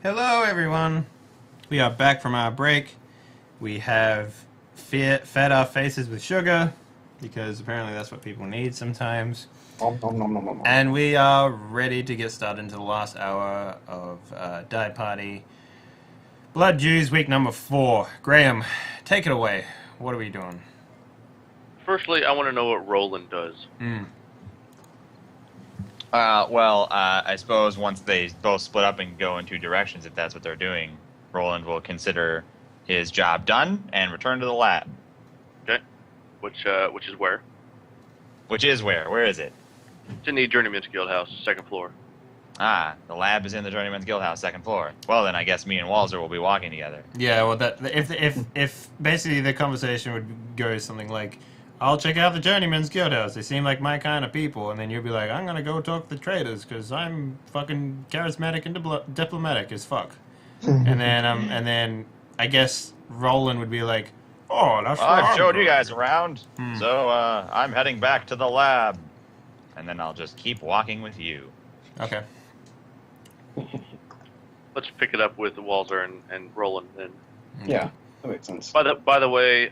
Hello, everyone. We are back from our break. We have fed our faces with sugar because apparently that's what people need sometimes. Nom, nom, nom, nom, nom, nom. And we are ready to get started into the last hour of Die Party. Blood Jews week number 4. Graham, take it away. What are we doing? Firstly, I want to know what Roland does. I suppose once they both split up and go in two directions, if that's what they're doing, Roland will consider his job done and return to the lab. Okay, which is where? Which is where? Where is it? It's in the Journeyman's Guild House, second floor. Ah, the lab is in the Journeyman's Guild House, second floor. Well, then I guess me and Walzer will be walking together. Yeah, well, that if basically the conversation would go something like, I'll check out the Journeyman's Guild House. They seem like my kind of people. And then you'll be like, I'm going to go talk to the traders because I'm fucking charismatic and diplomatic as fuck. and then I guess Roland would be like, oh, that's Well, where I've I'm showed you going." guys around, so I'm heading back to the lab. And then I'll just keep walking with you. Okay. Let's pick it up with Walzer and Roland then. Yeah, that makes sense. By the way,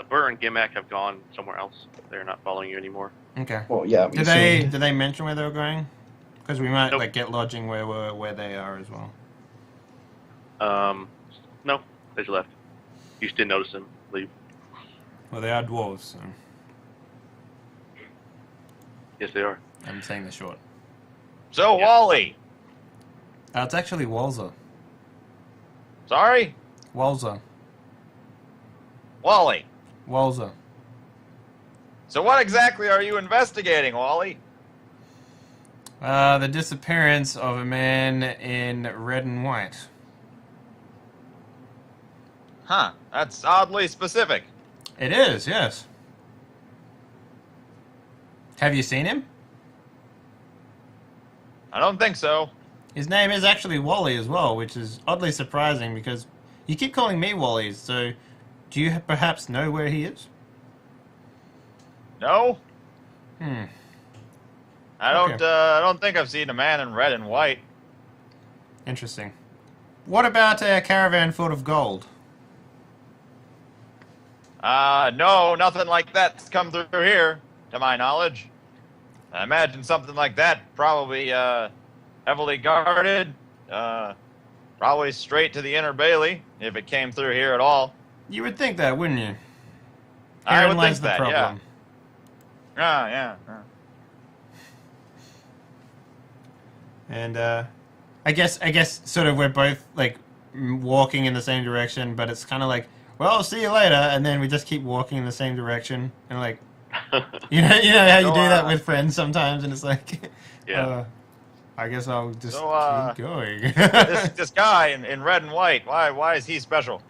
Burr and Gimac have gone somewhere else. They're not following you anymore. Okay. Well, yeah. Did they mention where they were going? Because we might Nope. like get lodging where they are as well. No, they just left. You just didn't notice them leave. Well, they are dwarves, so Yes, they are. I'm saying the short. So, Yeah. Wally! It's actually Walzer. Sorry? Walzer. Wally! Walzer. So what exactly are you investigating, Wally? The disappearance of a man in red and white. Huh, that's oddly specific. It is, yes. Have you seen him? I don't think so. His name is actually Wally as well, which is oddly surprising because you keep calling me Wally, so do you perhaps know where he is? No? Hmm. I don't, Okay. I don't think I've seen a man in red and white. Interesting. What about a caravan full of gold? No, nothing like that's come through here, to my knowledge. I imagine something like that probably, heavily guarded, probably straight to the Inner Bailey, if it came through here at all. You would think that, wouldn't you? I Herein would lies think the that, problem. yeah. Yeah. And I guess sort of we're both like walking in the same direction, but it's kind of like, well, I'll see you later, and then we just keep walking in the same direction, and like, you know how you So, do that with friends sometimes, and it's like, Yeah. I guess I'll just So, keep going. this guy in red and white, why is he special?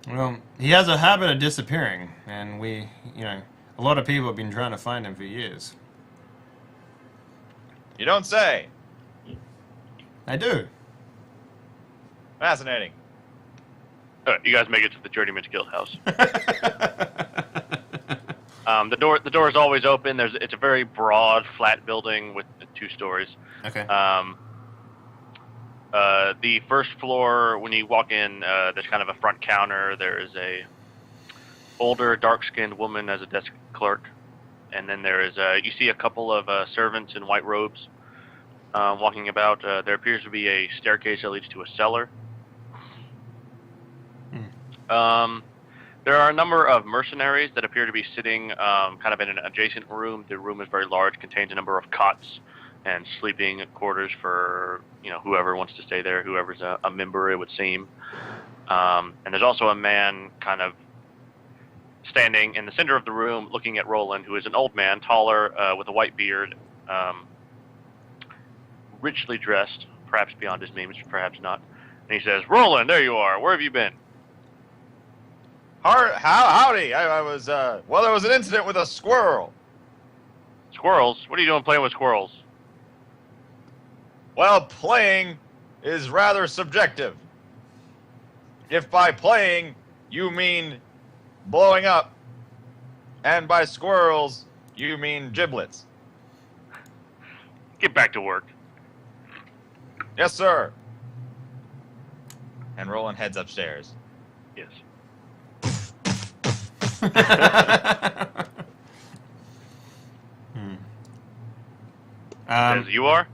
Well, he has a habit of disappearing, and a lot of people have been trying to find him for years. You don't say. I do. Fascinating. All right, you guys make it to the Journeyman's Guild House. The door is always open. It's a very broad, flat building with 2 stories. Okay. The first floor, when you walk in, there's kind of a front counter. There is a older, dark-skinned woman as a desk clerk, and then there is you see a couple of servants in white robes walking about. There appears to be a staircase that leads to a cellar. There are a number of mercenaries that appear to be sitting kind of in an adjacent room. The room is very large, contains a number of cots and sleeping quarters for whoever wants to stay there, whoever's a member, it would seem. And there's also a man kind of standing in the center of the room looking at Roland, who is an old man, taller, with a white beard, richly dressed, perhaps beyond his means, perhaps not. And he says, "Roland, there you are. Where have you been?" Howdy. I was, there was an incident with a squirrel. Squirrels? What are you doing playing with squirrels? Well, playing is rather subjective. If by playing you mean blowing up, and by squirrels you mean giblets. Get back to work. Yes, sir. And Roland heads upstairs. Yes. Says you are?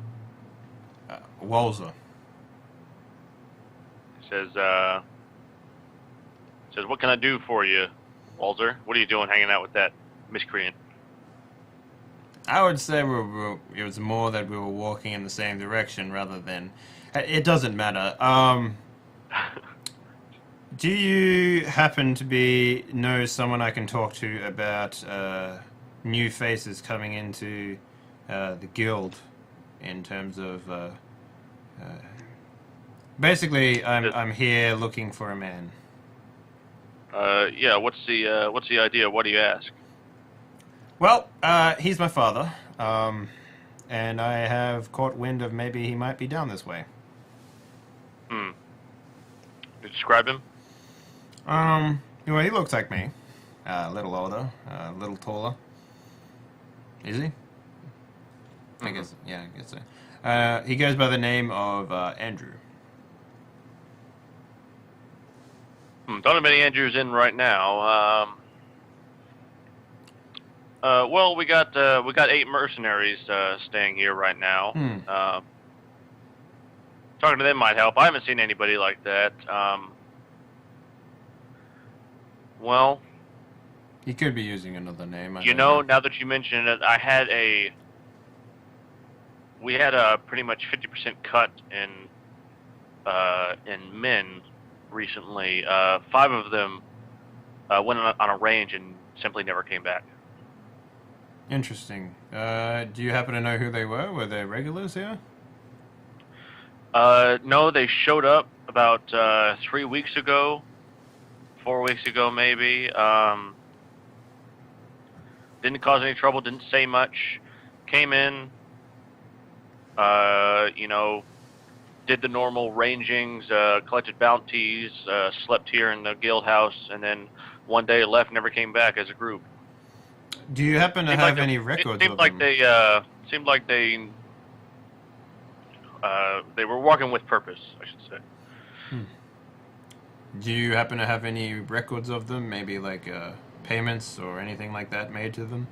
Walzer. Says, what can I do for you, Walzer? What are you doing hanging out with that miscreant? I would say it was more that we were walking in the same direction rather than... It doesn't matter. Do you happen to know someone I can talk to about new faces coming into the guild in terms of... basically, I'm here looking for a man. Yeah, what's the idea? What do you ask? Well, he's my father, and I have caught wind of maybe he might be down this way. You describe him? Well, he looks like me. A little older, a little taller. Is he? I guess so. He goes by the name of Andrew. Don't have many Andrews in right now. Well, we got 8 mercenaries staying here right now. Talking to them might help. I haven't seen anybody like that. Well, he could be using another name. Now that you mention it, we had a pretty much 50% cut in men recently. 5 of them went on a range and simply never came back. Interesting. Do you happen to know who they were? Were they regulars here? No, they showed up about 3 weeks ago, 4 weeks ago maybe. Didn't cause any trouble, didn't say much. Came in, did the normal rangings, collected bounties, slept here in the guild house, and then one day left, never came back as a group. Do you happen to have any records of them? Seemed like they were walking with purpose, I should say. Do you happen to have any records of them? Maybe like payments or anything like that made to them?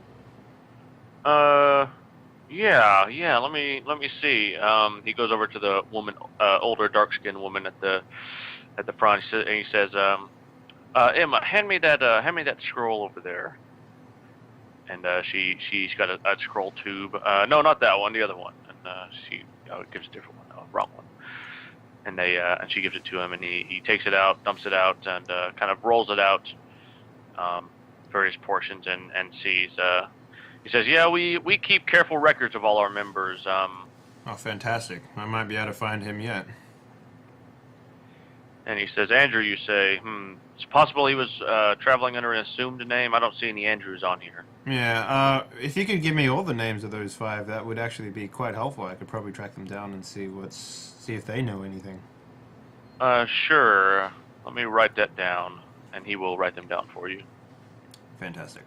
Yeah. Let me see. He goes over to the woman, older, dark-skinned woman at the front. He says, "Emma, hand me that scroll over there." And she's got a scroll tube. No, not that one, the other one. And she gives a different one, wrong one. And she gives it to him, and he takes it out, dumps it out, and kind of rolls it out, various portions, and sees. He says, "Yeah, we keep careful records of all our members." Oh, fantastic! I might be able to find him yet. And he says, "Andrew, you say? It's possible he was traveling under an assumed name. I don't see any Andrews on here." Yeah, if you could give me all the names of those 5, that would actually be quite helpful. I could probably track them down and see if they know anything. Sure. Let me write that down, and he will write them down for you. Fantastic.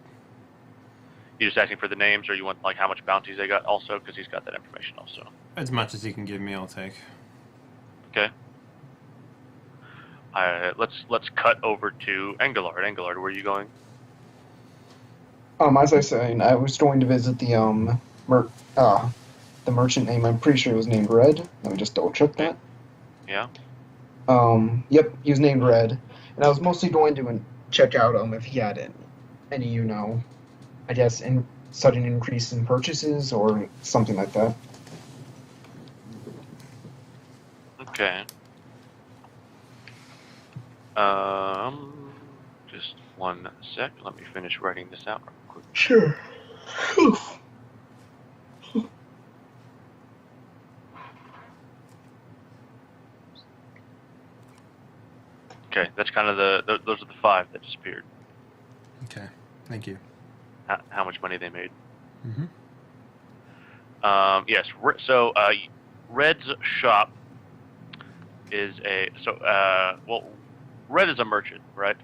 You just asking for the names, or you want like how much bounties they got also, because he's got that information also. As much as he can give me, I'll take. Okay. Let's cut over to Engelard. Engelard, where are you going? As I was saying, I was going to visit the merchant name. I'm pretty sure it was named Red. Let me just double check that. Yeah. Yep, he was named Red, and I was mostly going to check out if he had any I guess sudden increase in purchases or something like that. Okay. Just one sec. Let me finish writing this out real quick. Sure. Okay, that's kind of those are the 5 that disappeared. Okay, thank you. How much money they made? Mm-hmm. Yes. So Red's shop is Red is a merchant, right?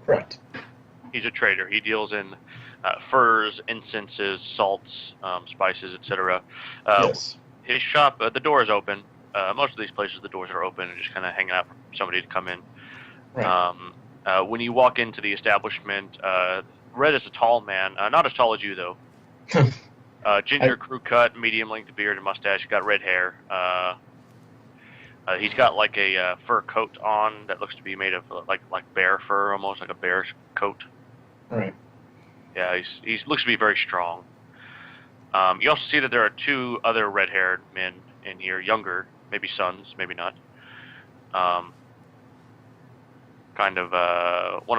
Correct. He's a trader. He deals in furs, incenses, salts, spices, etc. Yes. His shop, the door is open. most of these places the doors are open and just kind of hanging out for somebody to come in. Right. When you walk into the establishment, Red is a tall man, not as tall as you though. Ginger crew cut, medium length beard and mustache, got red hair. He's got like a fur coat on that looks to be made of like bear fur, almost like a bear's coat. Right. Yeah, he looks to be very strong. You also see that there are two other red-haired men in here, younger, maybe sons, maybe not. One of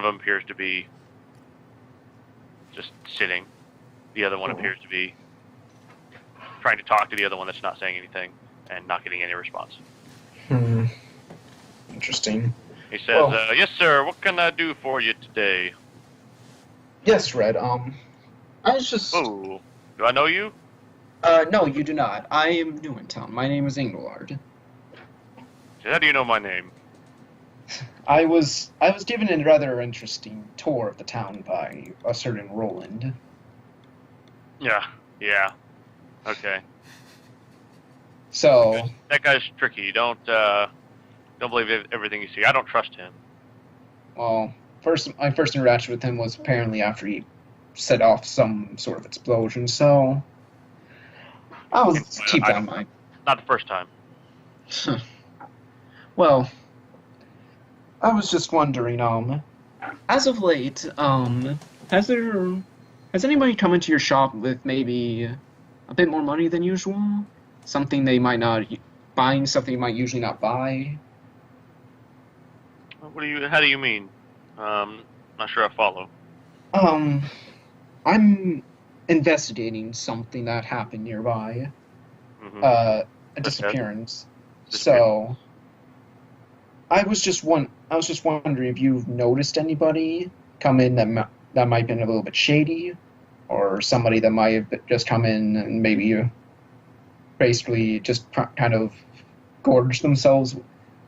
them appears to be just sitting. The other one appears to be trying to talk to the other one that's not saying anything and not getting any response. Interesting. He says, yes, sir, what can I do for you today? Yes, Red. I was just... Oh, do I know you? No, you do not. I am new in town. My name is Engelard. How do you know my name? I was given a rather interesting tour of the town by a certain Roland. Yeah. Okay. So... That guy's tricky. Don't believe everything you see. I don't trust him. Well, my first interaction with him was apparently after he set off some sort of explosion, so... I was keep that in mind. Not the first time. Well, I was just wondering, as of late, has anybody come into your shop with maybe a bit more money than usual? Something they might not buying, something you might usually not buy? How do you mean? Not sure I follow. I'm investigating something that happened nearby. Mm-hmm. A disappearance. So I was just wondering if you've noticed anybody come in that might have been a little bit shady, or somebody that might have just come in and maybe basically just kind of gorged themselves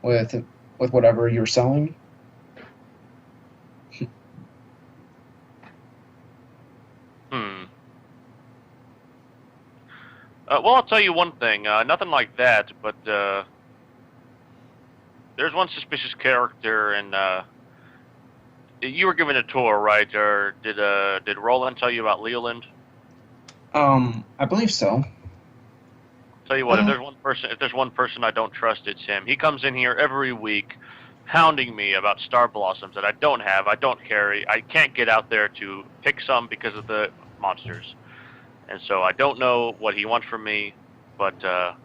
with whatever you're selling. Well, I'll tell you one thing. Nothing like that, but there's one suspicious character, and you were given a tour, right? Or did Roland tell you about Leland? I believe so. Tell you what, if there's one person I don't trust, it's him. He comes in here every week, hounding me about star blossoms that I don't have, I don't carry. I can't get out there to pick some because of the monsters. And so I don't know what he wants from me, but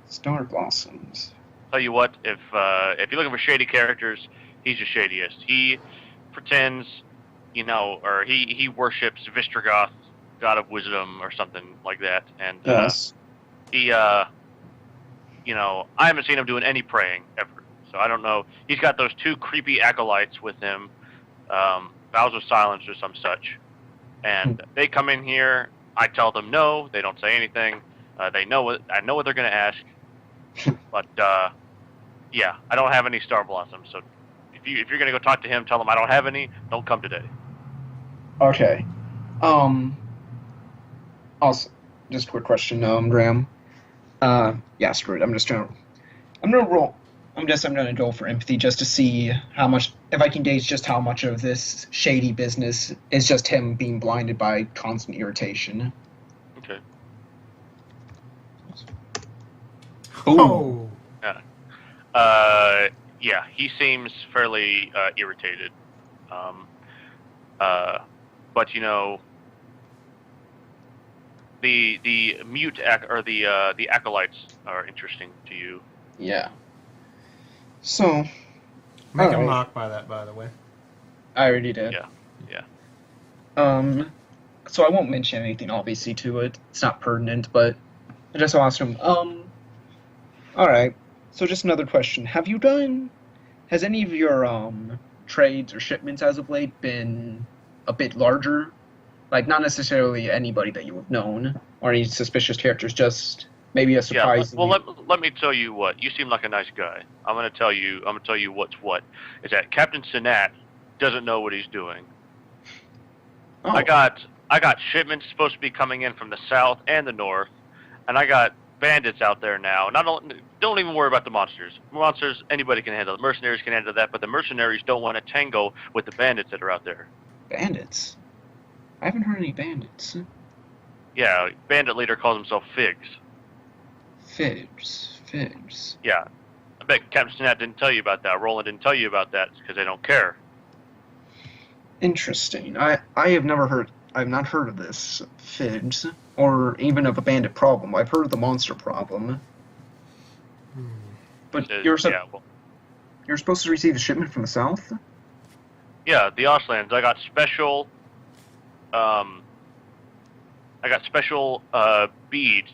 star blossoms. Tell you what, if you're looking for shady characters, he's the shadiest. He pretends, or he worships Vistrogoth, god of wisdom, or something like that. And yes. He, I haven't seen him doing any praying ever. So I don't know. He's got those two creepy acolytes with him, vows of silence or some such, and they come in here. I tell them no. They don't say anything. I know what they're going to ask. But yeah, I don't have any star blossoms. So if you're going to go talk to him, tell him I don't have any. Don't come today. Okay. Also, just a quick question, Graham. Yeah, screw it. I'm gonna go for empathy just to see how much, if I can gauge just how much of this shady business is just him being blinded by constant irritation. Okay. Oh. Yeah, he seems fairly irritated. But the mute the acolytes are interesting to you. Yeah. So, Make him mock by that, by the way. I already did. Yeah. So I won't mention anything obviously to it. It's not pertinent, but I just asked him. Alright. So just another question. Has any of your trades or shipments as of late been a bit larger? Like, not necessarily anybody that you have known or any suspicious characters, just maybe a surprise. Yeah, well, let me tell you what. You seem like a nice guy. I'm gonna tell you what's what. Is that Captain Sinat doesn't know what he's doing. Oh. I got shipments supposed to be coming in from the south and the north, and I got bandits out there now. Don't even worry about the monsters. Monsters, anybody can handle. Mercenaries can handle that, but the mercenaries don't want to tango with the bandits that are out there. Bandits? I haven't heard any bandits. Yeah, bandit leader calls himself Figs. Figs. Yeah. I bet Captain Snap didn't tell you about that. Roland didn't tell you about that because they don't care. Interesting. I have not heard of this Figs, or even of a bandit problem. I've heard of the monster problem. But you're supposed to receive a shipment from the south? Yeah, the Ostlands. I got special beads,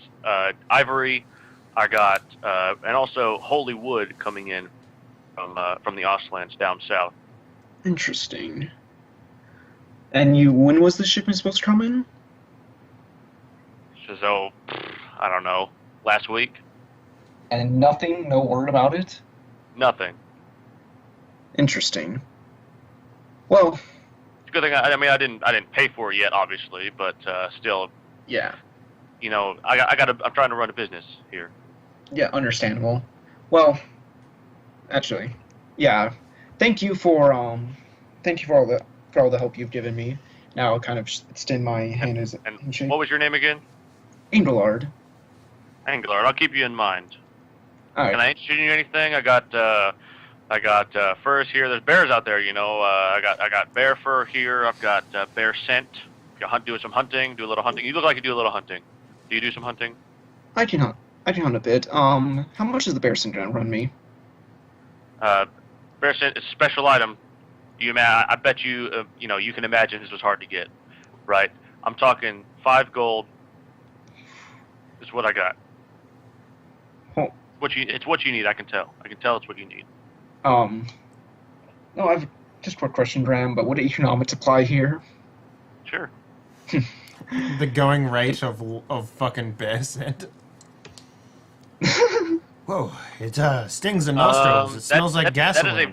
ivory. I got and also holy wood coming in from the Ostlands down south. Interesting. And when was the shipment supposed to come in? So, I don't know, last week. And nothing, no word about it? Nothing. Interesting. Well, It's a good thing. I mean, I didn't pay for it yet, obviously, but still, yeah. you know, I'm trying to run a business here. Yeah, understandable. Well, actually, yeah. Thank you for all the help you've given me. Now I'll kind of extend my hand as a handshake. What was your name again? Angelard. Angular. I'll keep you in mind. All right. Can I interest you in anything? I got furs here. There's bears out there, you know. I got bear fur here. I've got bear scent. If you doing some hunting, do a little hunting. You look like you do a little hunting. Do you do some hunting? I can hunt a bit. How much is the bear scent gonna run me? Bear scent is a special item. I bet you, you can imagine this was hard to get, right? I'm talking 5 gold. Is what I got. Oh. It's what you need. I can tell. It's what you need. No, I've just a quick question, Graham. But would economics apply here? Sure. The going rate of fucking bear scent. Whoa! It stings the nostrils. It smells like gasoline.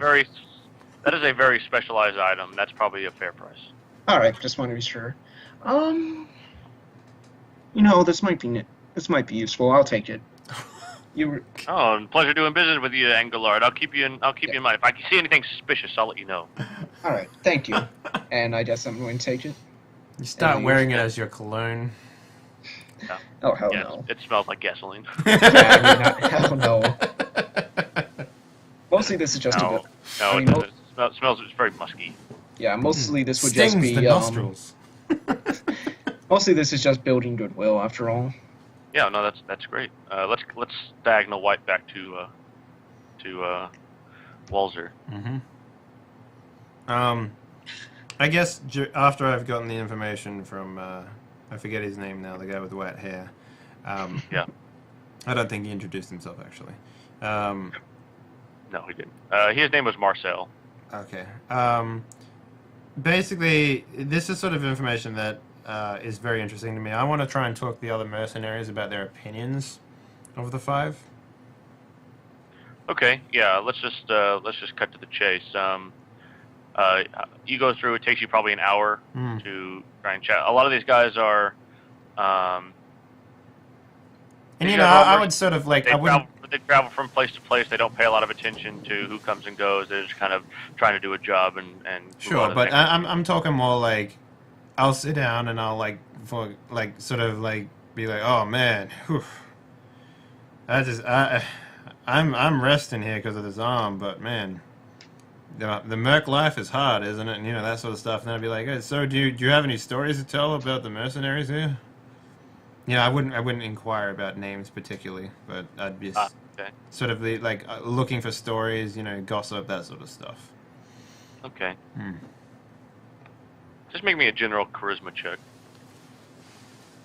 That is a very specialized item. That's probably a fair price. All right, just want to be sure. This might be useful. I'll take it. Pleasure doing business with you, Angelard. I'll keep you in mind. If I see anything suspicious, I'll let you know. All right, thank you. And I guess I'm going to take it. You start wearing it as your cologne. No. Oh, hell Yes, no. it smells like gasoline. Hell no. Mostly this is just a bit... It doesn't. It smells it's very musky. Yeah, mostly this would Stings just be... the nostrils. Mostly this is just building goodwill, after all. Yeah, no, that's great. Let's diagonal white back to Walzer. Mm-hmm. I guess after I've gotten the information from I forget his name now, the guy with the white hair. Yeah. I don't think he introduced himself actually. No, he didn't. His name was Marcel. Okay. Basically, this is sort of information that is very interesting to me. I want to try and talk the other mercenaries about their opinions of the 5. Okay, yeah. Let's just cut to the chase. You go through. It takes you probably an hour to try and chat. A lot of these guys are. And I would sort of like they travel from place to place. They don't pay a lot of attention to who comes and goes. They're just kind of trying to do a job and sure. But I'm talking more like I'll sit down and I'll be like, oh man, whew. I'm resting here because of this arm, but man, the merc life is hard, isn't it? And that sort of stuff. And then I'd be like, hey, so do you have any stories to tell about the mercenaries here? I wouldn't inquire about names particularly, but I'd be sort of looking for stories, gossip, that sort of stuff. Okay. Just make me a general charisma check.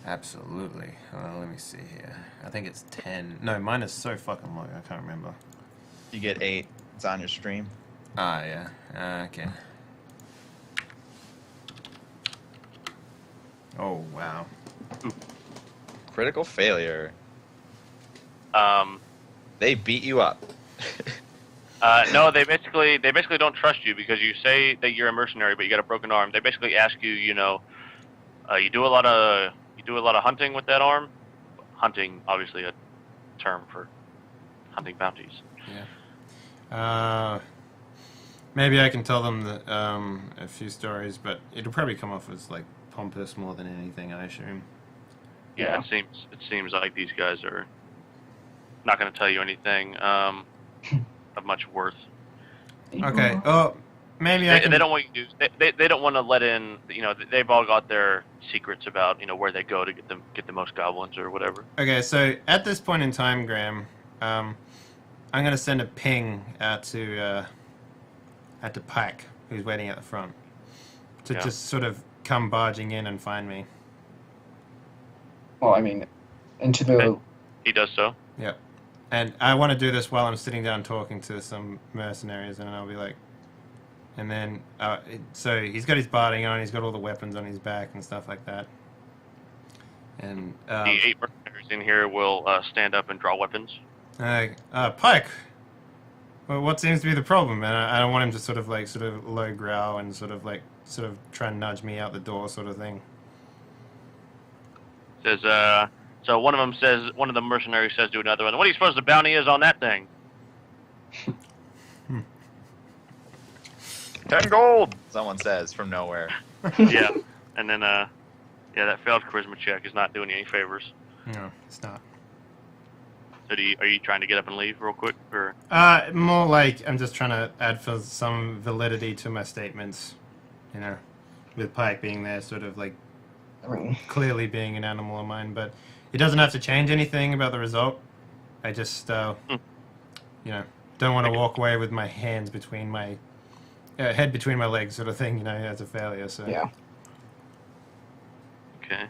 Absolutely. Let me see here. I think it's 10. No, mine is so fucking low. I can't remember. You get 8. It's on your stream. Ah, yeah. Okay. Oh, wow. Ooh. Critical failure. They beat you up. No, they basically don't trust you because you say that you're a mercenary, but you got a broken arm. They basically ask you, you do a lot of hunting with that arm. Hunting, obviously, a term for hunting bounties. Yeah. Maybe I can tell them that, a few stories, but it'll probably come off as like pompous more than anything, I assume. Yeah, it seems like these guys are not going to tell you anything of much worth. Okay. Oh, maybe I can. They don't want you to. They don't want to let in. They've all got their secrets about where they go to get the most goblins or whatever. Okay, so at this point in time, Graham, I'm gonna send a ping out to Pike, who's waiting at the front, to just sort of come barging in and find me. Well, I mean, into the... Okay. He does so. Yep. And I want to do this while I'm sitting down talking to some mercenaries, and I'll be like... And then... so he's got his barding on, he's got all the weapons on his back and stuff like that. And... the 8 mercenaries in here will stand up and draw weapons. Pike! Well, what seems to be the problem? And I don't want him to sort of low growl and sort of try and nudge me out the door sort of thing. Says, so one of the mercenaries says to another one, "What do you suppose the bounty is on that thing?" 10 gold, someone says from nowhere. Yeah. And then, that failed charisma check is not doing you any favors. No, it's not. So are you trying to get up and leave real quick, or? More like I'm just trying to add for some validity to my statements, with Pike being there, sort of like clearly being an animal of mine, but it doesn't have to change anything about the result. I just, don't want to walk away with my hands between my head between my legs, sort of thing, as a failure. So Yeah. Okay.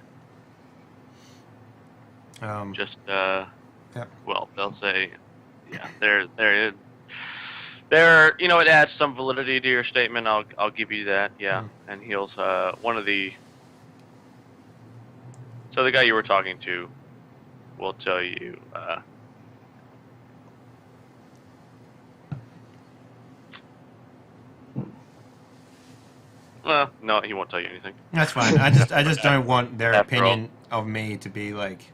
Yeah. Well, they'll say, there. It adds some validity to your statement. I'll give you that. Yeah. And he'll one of the. So the guy you were talking to will tell you. Well, no, he won't tell you anything. That's fine. I just don't want their After opinion of me to be like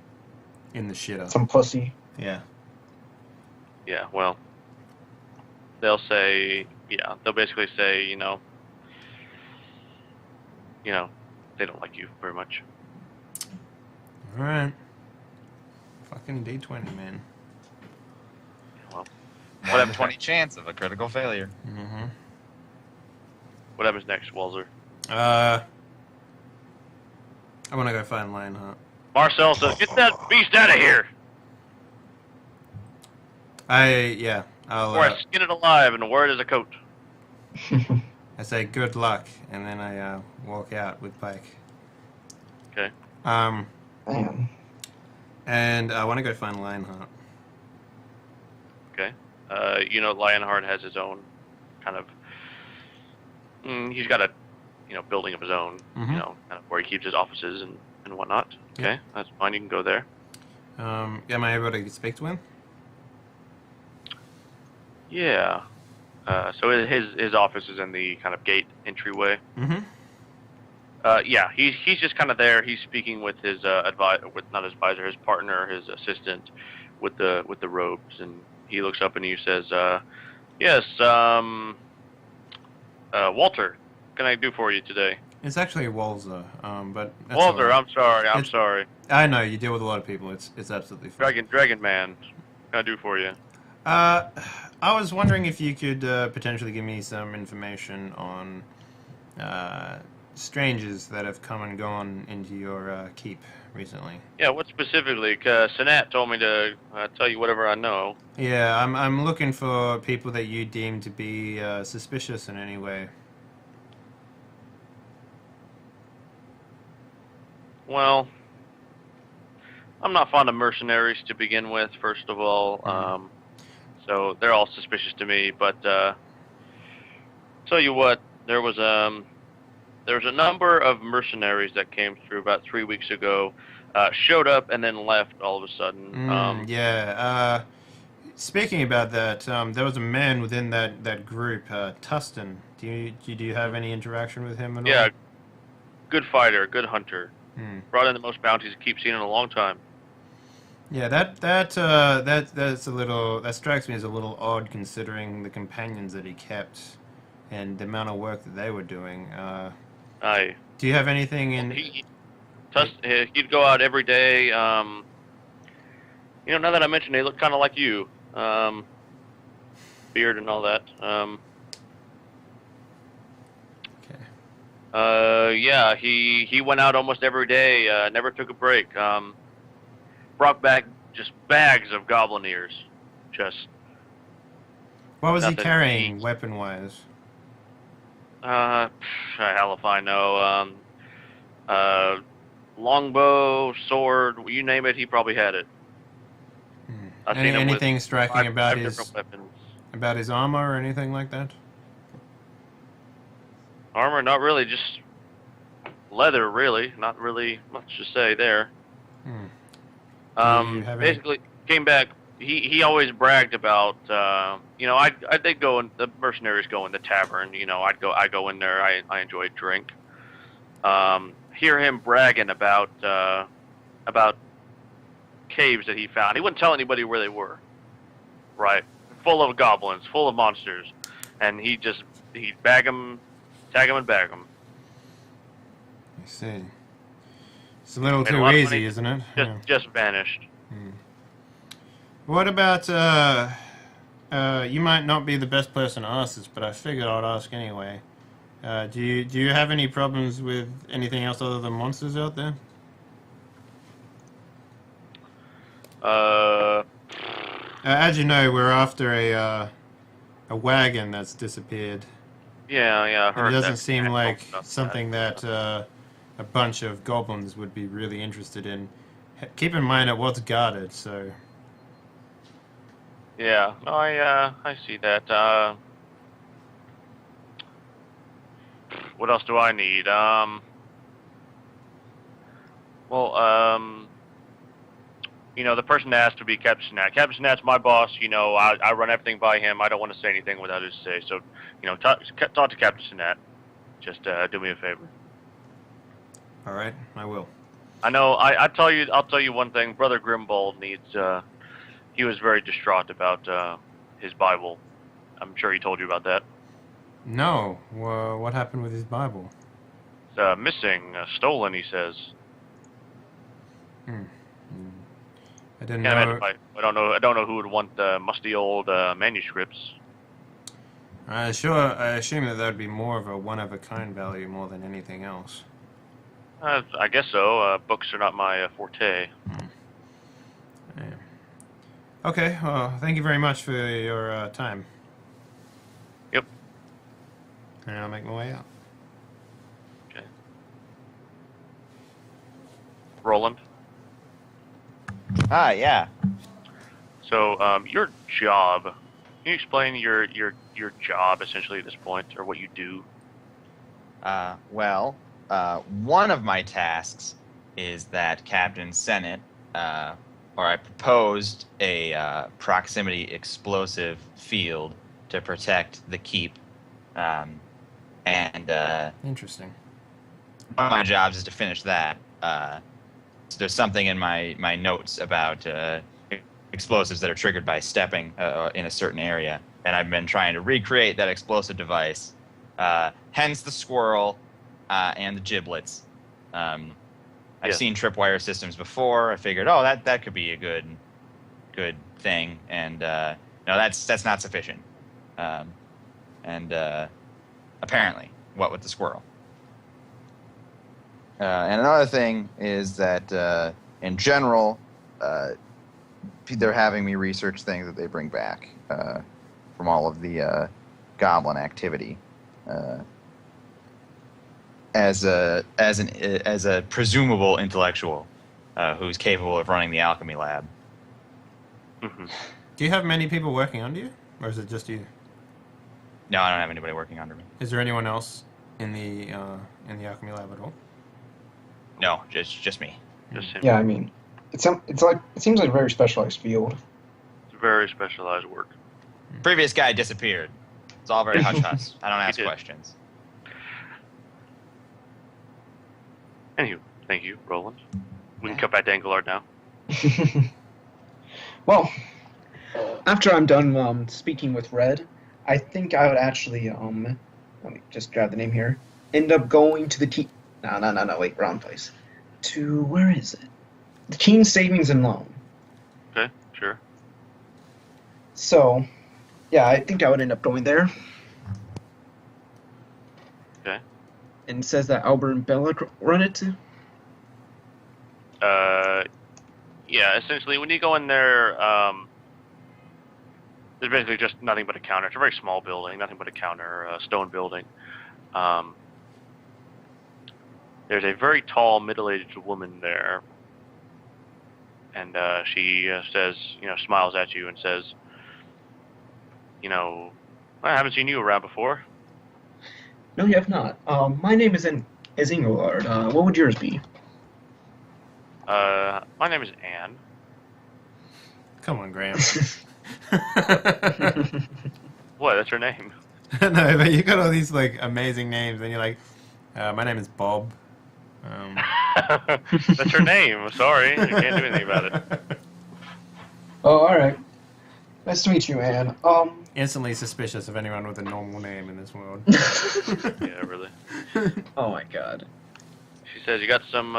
in the shitter. Some pussy. Yeah. Yeah, well, they'll basically say, they don't like you very much. All right. Fucking D20, man. Well, What have 20 chance of a critical failure? Mm-hmm. what happens next, Walzer? I want to go find Lionheart. Marcel says, "Get that beast out of here, I'll. or I skin it alive and wear it as a coat." I say good luck, and then I walk out with Pike. Okay. Man. And I want to go find Lionheart. Okay. Lionheart has his own kind of. He's got a, building of his own. Mhm. Kind of where he keeps his offices and whatnot. Okay, that's fine. You can go there. Am I able to speak to him? Yeah. So his office is in the kind of gate entryway. Mm-hmm. He's just kind of there. He's speaking with his not his advisor, his partner, his assistant, with the robes, and he looks up and he says, "Yes, Walter, what can I do for you today?" It's actually Walzer, but that's Walter, all right. I'm sorry. I know you deal with a lot of people. It's absolutely fine. Dragon Man, what can I do for you? I was wondering if you could potentially give me some information on strangers that have come and gone into your keep recently. Yeah, what specifically? Sanat told me to tell you whatever I know. Yeah, I'm looking for people that you deem to be suspicious in any way. Well, I'm not fond of mercenaries to begin with, first of all. So they're all suspicious to me. But tell you what, there was a number of mercenaries that came through about 3 weeks ago, showed up and then left all of a sudden. Speaking about that, there was a man within that group, Tustin. Do you have any interaction with him at all? Yeah, good fighter, good hunter. Hmm. Brought in the most bounties to keep seeing in a long time. Yeah, that's a little, that strikes me as a little odd considering the companions that he kept and the amount of work that they were doing. I Do you have anything in? he'd go out every day. Now that I mentioned, they look kind of like you, beard and all that. Okay. Yeah, he went out almost every day. Never took a break. Brought back just bags of goblin ears. Just What was he nothing carrying, eats. weapon-wise? Hell if I know. Longbow, sword, you name it, he probably had it. I've seen him with Anything striking five different weapons. about his armor or anything like that? Armor, not really, just leather, really. Not really much to say there. Hmm. Do you have any- Basically, came back. He always bragged about, I'd go in, the mercenaries go in the tavern. I go in there. I enjoy a drink. Hear him bragging about caves that he found. He wouldn't tell anybody where they were. Right, full of goblins, full of monsters, and he'd bag them, tag them, and bag them. I see. It's a little Made a too lot of easy, money. isn't it? Just vanished. What about, you might not be the best person to ask this, but I figured I'd ask anyway. Do you have any problems with anything else other than monsters out there? As you know, we're after a wagon that's disappeared. Yeah, I And heard it doesn't that. seem I like talked about something that a bunch of goblins would be really interested in. Keep in mind it was guarded, so... Yeah, no, I see that. What else do I need? The person asked to be Captain Snat. Captain Snat's my boss. I run everything by him. I don't want to say anything without his say. So, talk to Captain Snat. Just do me a favor. All right, I will. I know. I'll tell you one thing. Brother Grimbold needs. He was very distraught about his Bible. I'm sure he told you about that. No. What happened with his Bible? It's missing, stolen. He says. I didn't Can't know. imagine I don't know who would want the musty old manuscripts. I assume that would be more of a one-of-a-kind value more than anything else. I guess so. Books are not my forte. Yeah. Okay, well, thank you very much for your time. Yep. And I'll make my way out. Okay. Roland. Yeah. So, your job. Can you explain your job essentially at this point, or what you do? One of my tasks is that Captain Senate, I proposed a proximity explosive field to protect the keep, Interesting. one of my jobs is to finish that. So there's something in my notes about explosives that are triggered by stepping in a certain area, and I've been trying to recreate that explosive device. Hence the squirrel and the giblets. I've seen tripwire systems before. I figured, that could be a good thing, and no, that's not sufficient. Apparently, what with the squirrel? And another thing is that, in general, they're having me research things that they bring back from all of the goblin activity. As a presumable intellectual who's capable of running the alchemy lab. Mm-hmm. Do you have many people working under you, or is it just you? No, I don't have anybody working under me. Is there anyone else in the alchemy lab at all? No, just me. Just him. Yeah, I mean, it seems like a very specialized field. It's very specialized work. Previous guy disappeared. It's all very hush-hush. I don't ask did. questions. Anywho, thank you, Roland. We can cut back to Engelard now. Well, after I'm done speaking with Red, I think I would actually let me just grab the name here. End up going to the No, wait, wrong place. To where is it? The Teen Savings and Loan. Okay, sure. So, yeah, I think I would end up going there. Okay. And it says that Albert and Bella run it. Yeah, essentially, when you go in there, there's basically just nothing but a counter. It's a very small building, nothing but a counter, a stone building. There's a very tall, middle-aged woman there, and she says, smiles at you and says, I haven't seen you around before. No, you have not. My name is Ingolard. What would yours be? My name is Anne. Come on, Graham. What? That's her name. No, but you got all these like amazing names, and you're like, my name is Bob. That's her name. Sorry, you can't do anything about it. Oh, all right. Nice to meet you, Anne. Instantly suspicious of anyone with a normal name in this world. Yeah, really. Oh my God. She says, "You got some.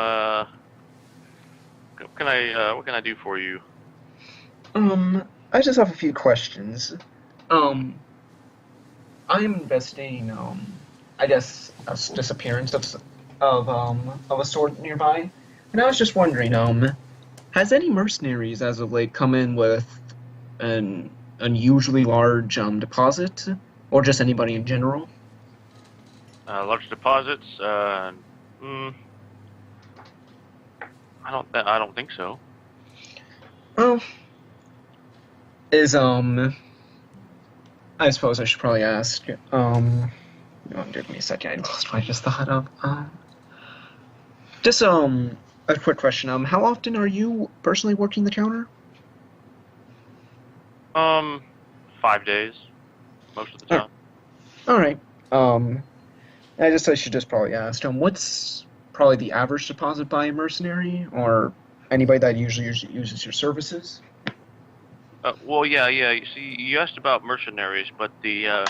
What can I do for you?" I just have a few questions. I'm investigating, I guess, a disappearance of a store nearby, and I was just wondering, has any mercenaries as of late come in with an unusually large deposit, or just anybody in general? Large deposits. I don't think so. Well, I suppose I should probably ask. Give me a second. I lost what I just thought of. Just a quick question. How often are you personally working the counter? 5 days, most of the time. All right. I should just probably ask. What's probably the average deposit by a mercenary or anybody that usually uses your services? Well, yeah. You see, you asked about mercenaries, but the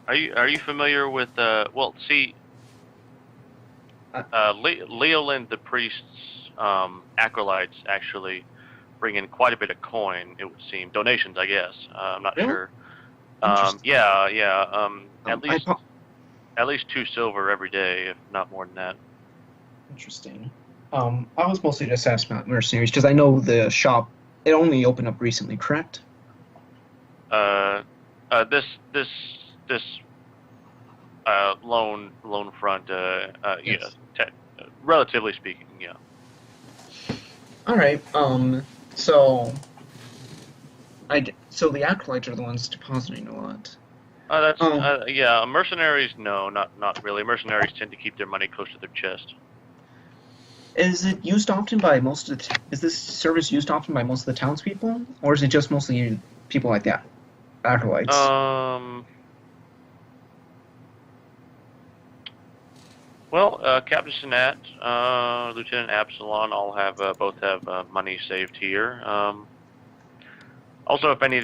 are you familiar with Leoland the priest's acolytes actually bring in quite a bit of coin, it would seem. Donations, I guess. I'm not sure. At least 2 silver every day, if not more than that. Interesting. I was mostly just asking about mercenaries because I know the shop, it only opened up recently, correct? This loan front, Yes. yeah, relatively speaking, yeah. All right. So the acolytes are the ones depositing a lot. Yeah. Mercenaries, no, not really. Mercenaries tend to keep their money close to their chest. Is it used often by most of is this service used often by most of the townspeople, or is it just mostly people like that, acolytes? Well, Captain Sinat, Lieutenant Absalon, both have money saved here. Also, if any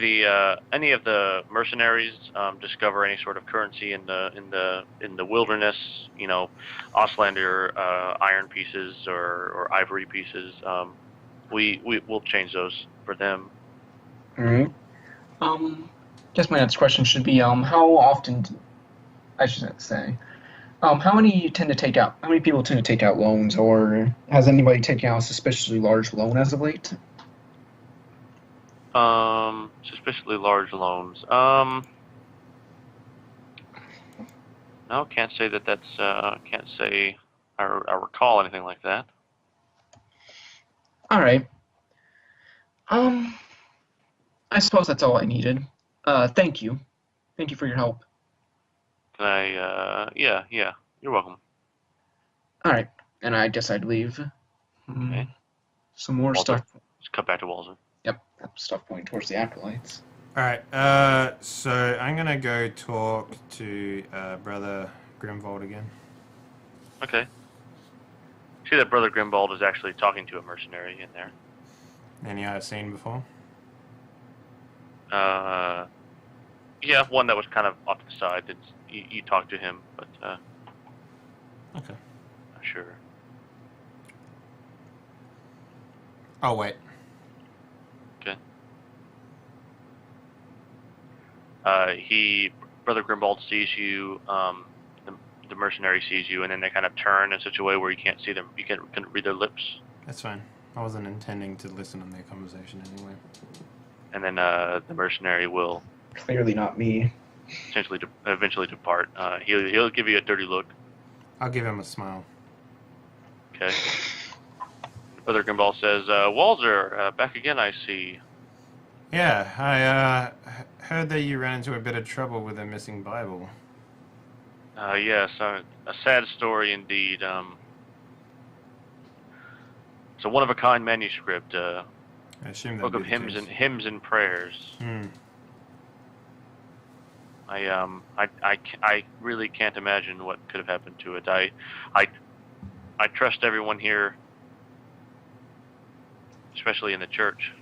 of the mercenaries discover any sort of currency in the wilderness, Auslander iron pieces or ivory pieces, we'll change those for them. All right. Guess my next question should be how often? I should say. How many people tend to take out loans, or has anybody taken out a suspiciously large loan as of late? Suspiciously large loans. No, can't say can't say I recall anything like that. All right. I suppose that's all I needed. Thank you. Thank you for your help. Can I, yeah, you're welcome. All right. And I guess I'd leave. Okay. Some more Walter. stuff. Let's cut back to Walter. Yep. Stuff pointing towards the acolytes. Alright, so I'm gonna go talk to Brother Grimvold again. Okay. see that Brother Grimbald is actually talking to a mercenary in there. Any I've seen before? Yeah, one that was kind of off to the side. You talked to him, but Okay. not sure. Oh, wait. Okay. Brother Grimbald sees you. The mercenary sees you, and then they kind of turn in such a way where you can't see them. You can't read their lips. That's fine. I wasn't intending to listen to their conversation anyway. And then the mercenary will Clearly not me. eventually depart. He'll give you a dirty look. I'll give him a smile. Okay. Brother Grimbald says, Walzer, back again, I see. Yeah, I heard that you ran into a bit of trouble with a missing Bible. Yes, a sad story indeed. It's a one-of-a-kind manuscript, I assume that book of hymns and prayers. I really can't imagine what could have happened to it. I trust everyone here, especially in the church.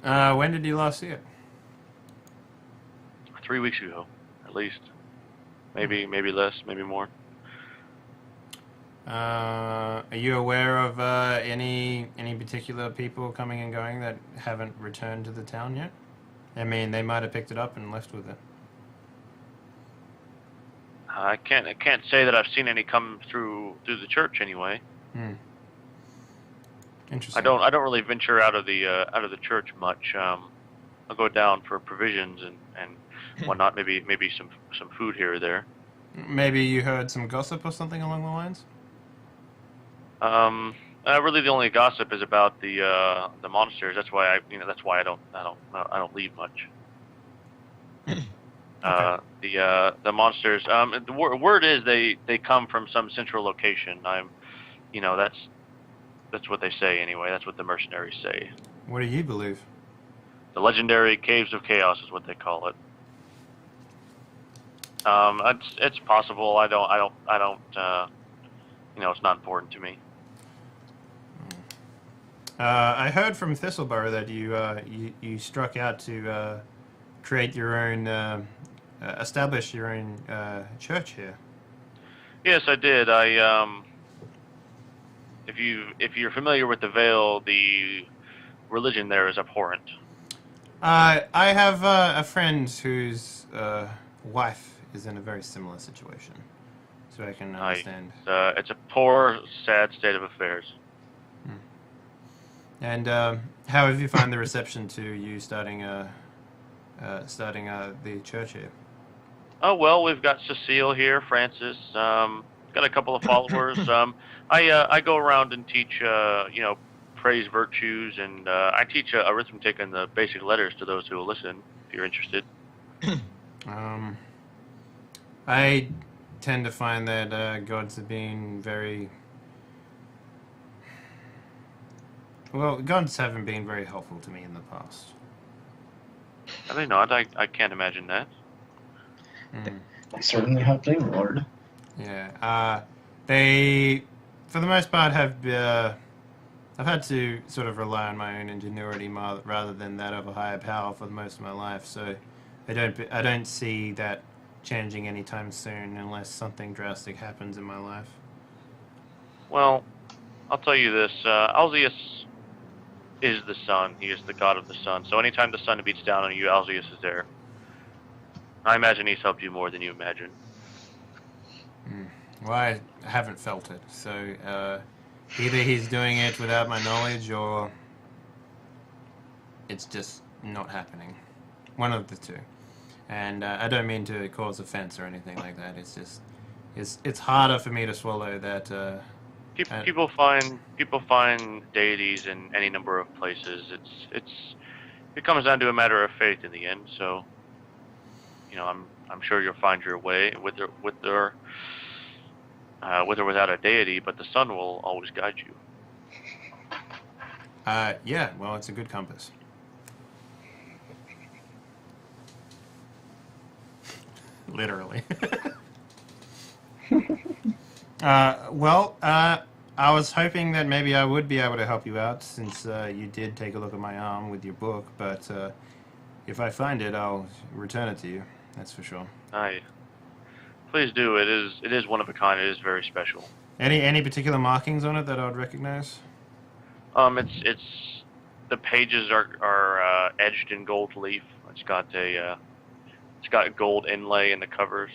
When did you last see it? 3 weeks ago, at least. Maybe less, maybe more. Are you aware of any particular people coming and going that haven't returned to the town yet? I mean, they might have picked it up and left with it. I can't say that I've seen any come through the church anyway. Interesting. I don't really venture out of the church much. I'll go down for provisions and whatnot. Maybe some food here or there. Maybe you heard some gossip or something along the lines. Really, the only gossip is about the monasteries. That's why I don't leave much. Okay. The monsters. The word is they come from some central location. That's what they say anyway. That's what the mercenaries say. What do you believe? The legendary Caves of Chaos is what they call it. It's possible. I don't. It's not important to me. I heard from Thistleborough that you struck out to create your own, establish your own church here. Yes, I did. If you're familiar with the Vale, the religion there is abhorrent. I have a friend whose wife is in a very similar situation, so I can understand. It's a poor, sad state of affairs. And how have you found the reception to you starting the church here? Oh well, we've got Cecile here, Francis. Got a couple of followers. I go around and teach, praise virtues, and I teach arithmetic and the basic letters to those who will listen. If you're interested. I tend to find that gods have been very... Well, gods haven't been very helpful to me in the past. Are they not? I can't imagine that. They certainly have a Lord. Yeah. They, for the most part, have... I've had to sort of rely on my own ingenuity rather than that of a higher power for most of my life, so I don't see that changing anytime soon unless something drastic happens in my life. Well, I'll tell you this. Alzius is the sun. He is the god of the sun. So anytime the sun beats down on you, Alzius is there. I imagine he's helped you more than you imagine. Well, I haven't felt it, so either he's doing it without my knowledge or it's just not happening. One of the two. And I don't mean to cause offense or anything like that. It's just, it's harder for me to swallow that. People find deities in any number of places. It comes down to a matter of faith in the end. So, I'm sure you'll find your way with or without a deity. But the sun will always guide you. Yeah. Well, it's a good compass. Literally. I was hoping that maybe I would be able to help you out since you did take a look at my arm with your book, but if I find it, I'll return it to you. That's for sure. Aye. Please do. It is one of a kind. It is very special. Any particular markings on it that I would recognize? It's the pages are edged in gold leaf. It's got gold inlay in the covers.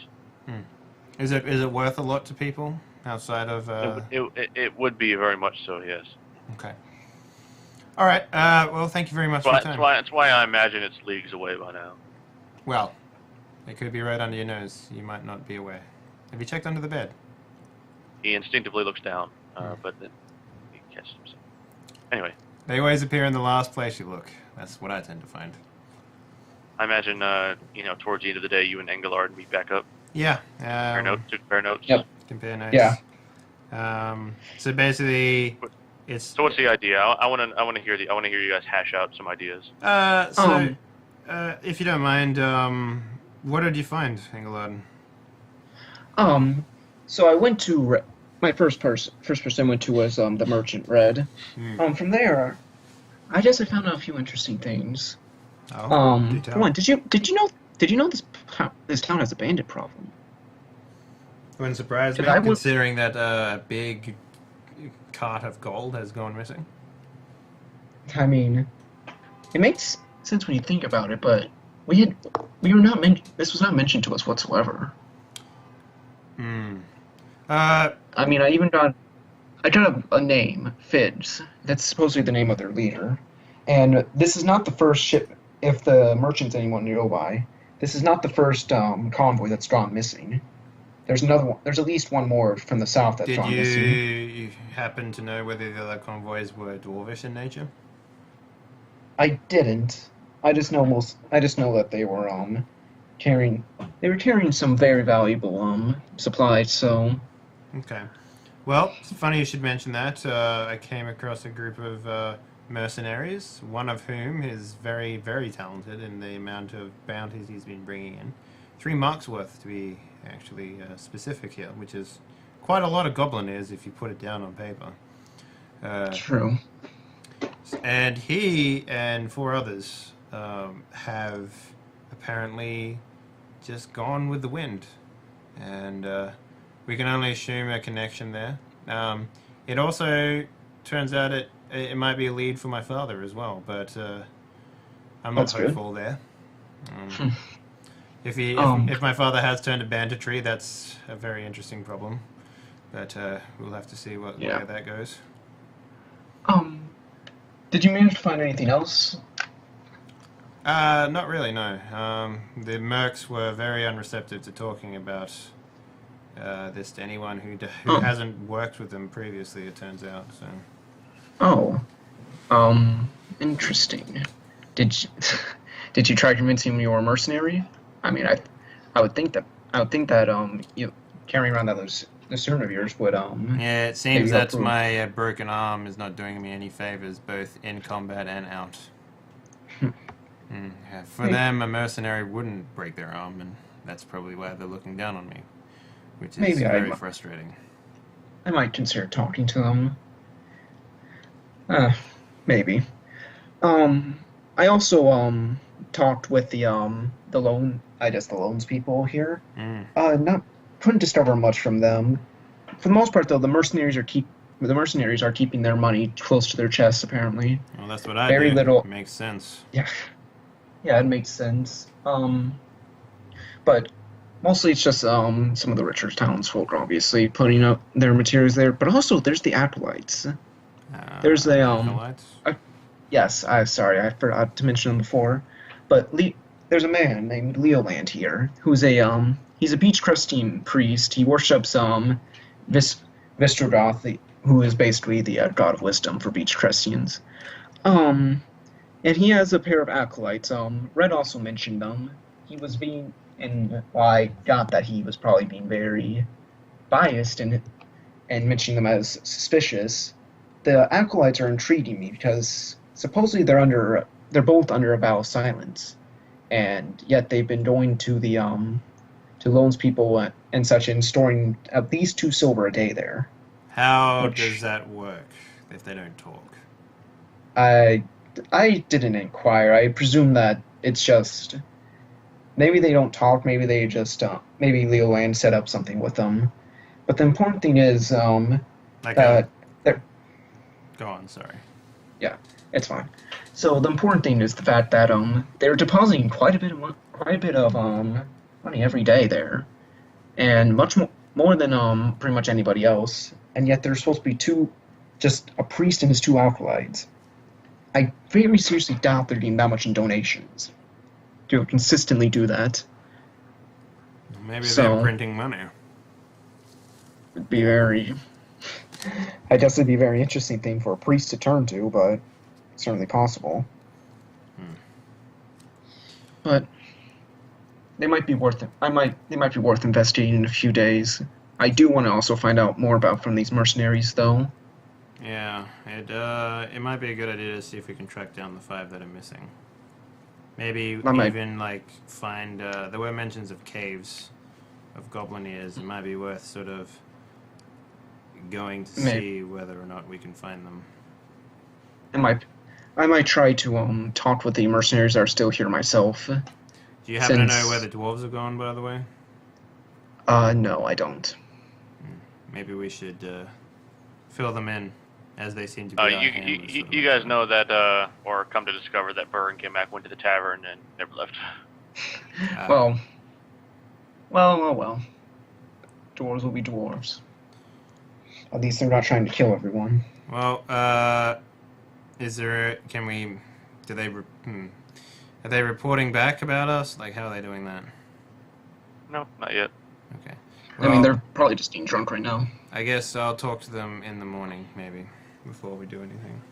Is it worth a lot to people outside of? It would be very much so. Yes. Okay. All right. Well, thank you very much for your time. That's why I imagine it's leagues away by now. Well, it could be right under your nose. You might not be aware. Have you checked under the bed? He instinctively looks down, but then he catches himself. Anyway. They always appear in the last place you look. That's what I tend to find. I imagine, towards the end of the day, you and Engelard meet back up. Yeah. Compare notes. Yep. Compare notes. Yeah. So basically, it's. So what's the idea? I want to hear you guys hash out some ideas. If you don't mind, what did you find, Engelard? So I went to my first person I went to was the Merchant Red. From there, I guess I found out a few interesting things. Oh, for one, did you know this town has a bandit problem? Wouldn't surprise me, considering that a big cart of gold has gone missing. I mean, it makes sense when you think about it, but this was not mentioned to us whatsoever. I mean, I got a name, Fidz. That's supposedly the name of their leader. And this is not the first ship, if the merchants anyone know by, this is not the first convoy that's gone missing. There's another one. There's at least one more from the south that's gone missing. Did you happen to know whether the other convoys were dwarvish in nature? I didn't. I just know that they were carrying some very valuable supplies, so. Okay. Well, it's funny you should mention that. I came across a group of mercenaries, one of whom is very, very talented in the amount of bounties he's been bringing in. 3 marks worth, to be actually specific here, which is quite a lot of goblin-ears if you put it down on paper. True. And he and 4 others have apparently just gone with the wind. And we can only assume a connection there. It also turns out it might be a lead for my father as well, but I'm not hopeful there. If my father has turned to banditry, that's a very interesting problem. But we'll have to see where that goes. Did you manage to find anything else? Not really, no. The mercs were very unreceptive to talking about this to anyone who hasn't worked with them previously, it turns out. So. Interesting. Did you try convincing him you were a mercenary? I mean, I would think that you carrying around that lucerne of yours would Yeah, it seems that my broken arm is not doing me any favors, both in combat and out. Yeah, for them, a mercenary wouldn't break their arm, and that's probably why they're looking down on me, which is very frustrating. I might consider talking to them. Maybe. I also talked with the loans people here. Couldn't discover much from them. For the most part, though, the mercenaries are keeping their money close to their chests, apparently. Well, that's what I Very do. little. It makes sense. Yeah, it makes sense. But mostly it's just some of the richer townsfolk, obviously, putting up their materials there. But also, there's the acolytes. There's acolytes? Yes, I forgot to mention them before. But there's a man named Leoland here, who's he's a Beachcrestian priest. He worships Vistrogoth, who is basically the god of wisdom for Beachcrestians. And he has a pair of acolytes. Red also mentioned them. He was I got that he was probably being very biased and mentioning them as suspicious. The acolytes are intriguing me because supposedly they're both under a vow of silence, and yet they've been going to the to loans people and such, and storing at least 2 silver a day there. How Which- does that work if they don't talk? I didn't inquire. I presume that it's just maybe they don't talk. Maybe they just maybe Leoland set up something with them. But the important thing is Like, that they're go on, sorry. it's fine. So the important thing is the fact that they're depositing quite a bit of money every day there, and much more than pretty much anybody else. And yet there's supposed to be just a priest and his 2 acolytes. I very seriously doubt they're getting that much in donations to consistently do that. Maybe So- they're printing money. It'd be very, I guess it'd be a very interesting thing for a priest to turn to, but certainly possible. But they might be worth it. They might be worth investigating in a few days. I do want to also find out more about from these mercenaries, though. Yeah, it might be a good idea to see if we can track down the 5 that are missing. Maybe I might- even like find. There were mentions of caves, of goblin ears. It might be worth sort of going to see whether or not we can find them. I might try to talk with the mercenaries that are still here myself. Do you happen to know Since- where the dwarves have gone, by the way? No, I don't. Maybe we should fill them in, as they seem to be. our handlers for the You most guys part. know that, or come to discover that Burr and Kimak went to the tavern and never left. Well. Dwarves will be dwarves. At least they're not trying to kill everyone. Well, is there? Can we? Do they? Are they reporting back about us? Like, how are they doing that? No, not yet. Okay. I mean, Well, they're probably just getting drunk right now. I guess I'll talk to them in the morning, maybe, before we do anything.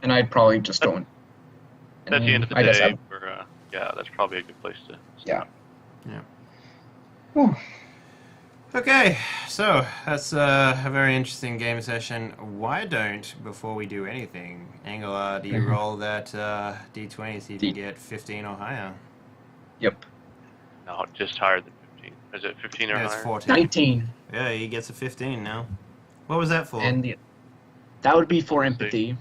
And I'd probably just go in. At the end of the I guess day, yeah, that's probably a good place to stop. Whew. Okay, so that's a very interesting game session. Why don't, before we do anything, Angelar, do you roll that D20 so you can get 15 or higher? Yep. No, just higher than 15. Is it 15 or Yeah, it's higher? 14. 19. Yeah, he gets a 15 now. What was that for? And that would be for Let's see. empathy.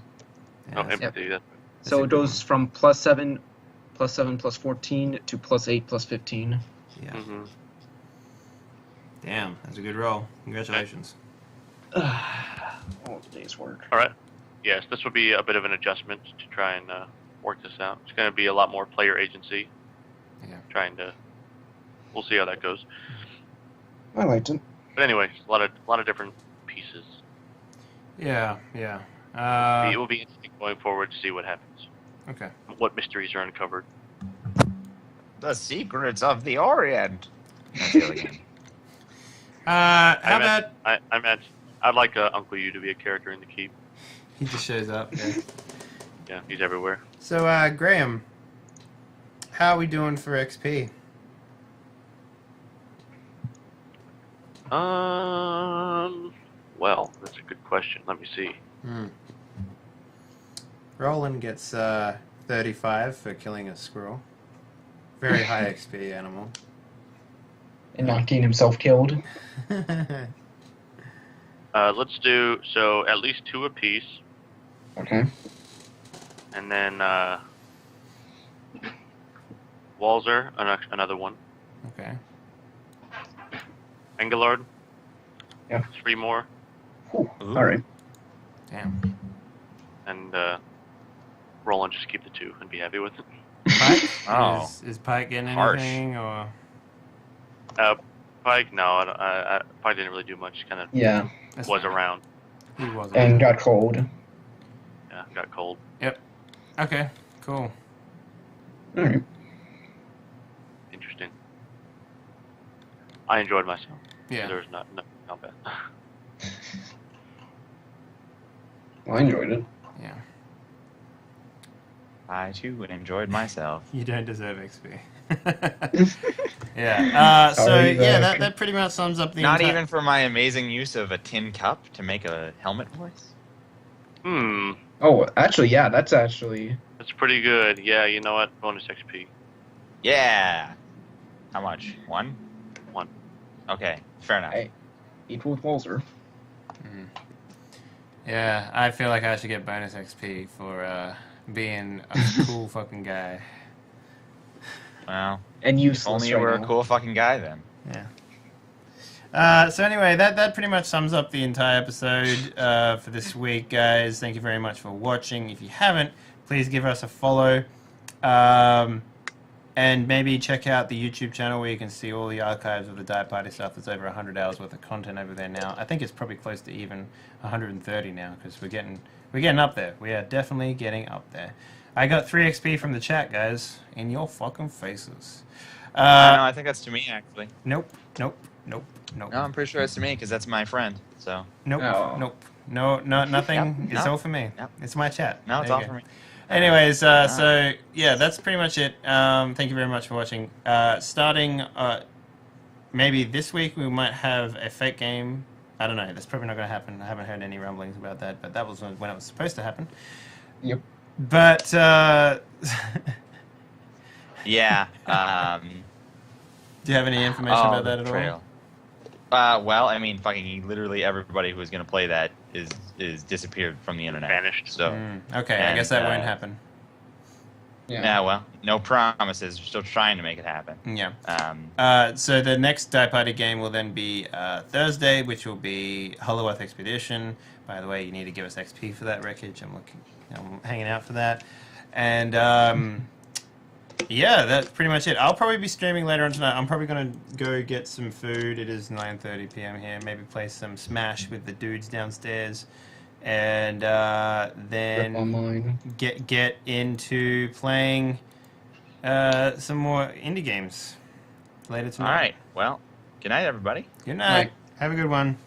No, Yeah, empathy. That's So a it good goes from +7 plus 14 to +8 plus 15. yeah. mm-hmm. Damn, that's a good roll. Congratulations. All the day's work. All right. Yes, this will be a bit of an adjustment to try and work this out. It's going to be a lot more player agency. Yeah. We'll see how that goes. I liked it. But anyway, a lot of different pieces. Yeah, yeah. It will be interesting going forward to see what happens, Okay. what mysteries are uncovered. The secrets of the Orient. That's alien. How about I meant I'd like Uncle You to be a character in the keep. he just shows up? Yeah. Yeah, he's everywhere. So, Graham, how are we doing for XP? Well, that's a good question. Let me see. Roland gets 35 for killing a squirrel. Very high XP animal. And not getting himself killed. Let's do so at least 2 apiece, Okay. and then Walzer, another one. Okay. Engelard. Yeah. 3 more, Whew. Ooh. All right. Damn. and Roland just keep the 2 and be happy with it. Pike? Oh. Is Pike getting Harsh. anything, or? Pike, no, I Pike didn't really do much. Kind of Yeah. That's was fine. around. He wasn't. And got cold. Yeah, got cold. Okay, cool. All right. Interesting. I enjoyed myself. Yeah. There's not bad. Well, I enjoyed it. Yeah. I too enjoyed myself. You don't deserve XP. Yeah. So Sorry, yeah, Zach. that pretty much sums up the. Not entire... even for my amazing use of a tin cup to make a helmet voice. Oh, actually, yeah, that's actually... That's pretty good. Yeah, you know what? Bonus XP. Yeah. How much? 1? 1. Okay, fair enough. Hey, equal with Walzer. Yeah, I feel like I should get bonus XP for being a cool fucking guy. Well, And if useless only you right were a now. cool fucking guy then. Yeah. So anyway, that pretty much sums up the entire episode for this week, guys. Thank you very much for watching. If you haven't, please give us a follow. And maybe check out the YouTube channel where you can see all the archives of the Die Party stuff. There's over 100 hours worth of content over there now. I think it's probably close to even 130 now because we're getting up there. We are definitely getting up there. I got 3 XP from the chat, guys. In your fucking faces. No, I think that's to me actually. Nope. No, I'm pretty sure it's to me because that's my friend. So. Nope. Oh. Nope. No, nothing. Yep, It's no. all for me. Yep. It's my chat. No, it's There all you for go. me. Anyways, so yeah, that's pretty much it. Thank you very much for watching. Starting maybe this week, we might have a fake game. I don't know. That's probably not going to happen. I haven't heard any rumblings about that, but that was when it was supposed to happen. Yep. But Yeah. do you have any information about that at all? Well, I mean, fucking literally everybody who was going to play that is disappeared from the internet. Vanished. So. Okay, I And, guess that won't happen. Yeah. Well, no promises. We're still trying to make it happen. Yeah. So the next Die Party game will then be Thursday, which will be Hollow Earth Expedition. By the way, you need to give us XP for that wreckage. I'm hanging out for that. And yeah, that's pretty much it. I'll probably be streaming later on tonight. I'm probably going to go get some food. It is 9:30 p.m. here. Maybe play some Smash with the dudes downstairs. And then online. get into playing some more indie games later tonight. All right. Well, good night, everybody. Good night. Night. Have a good one.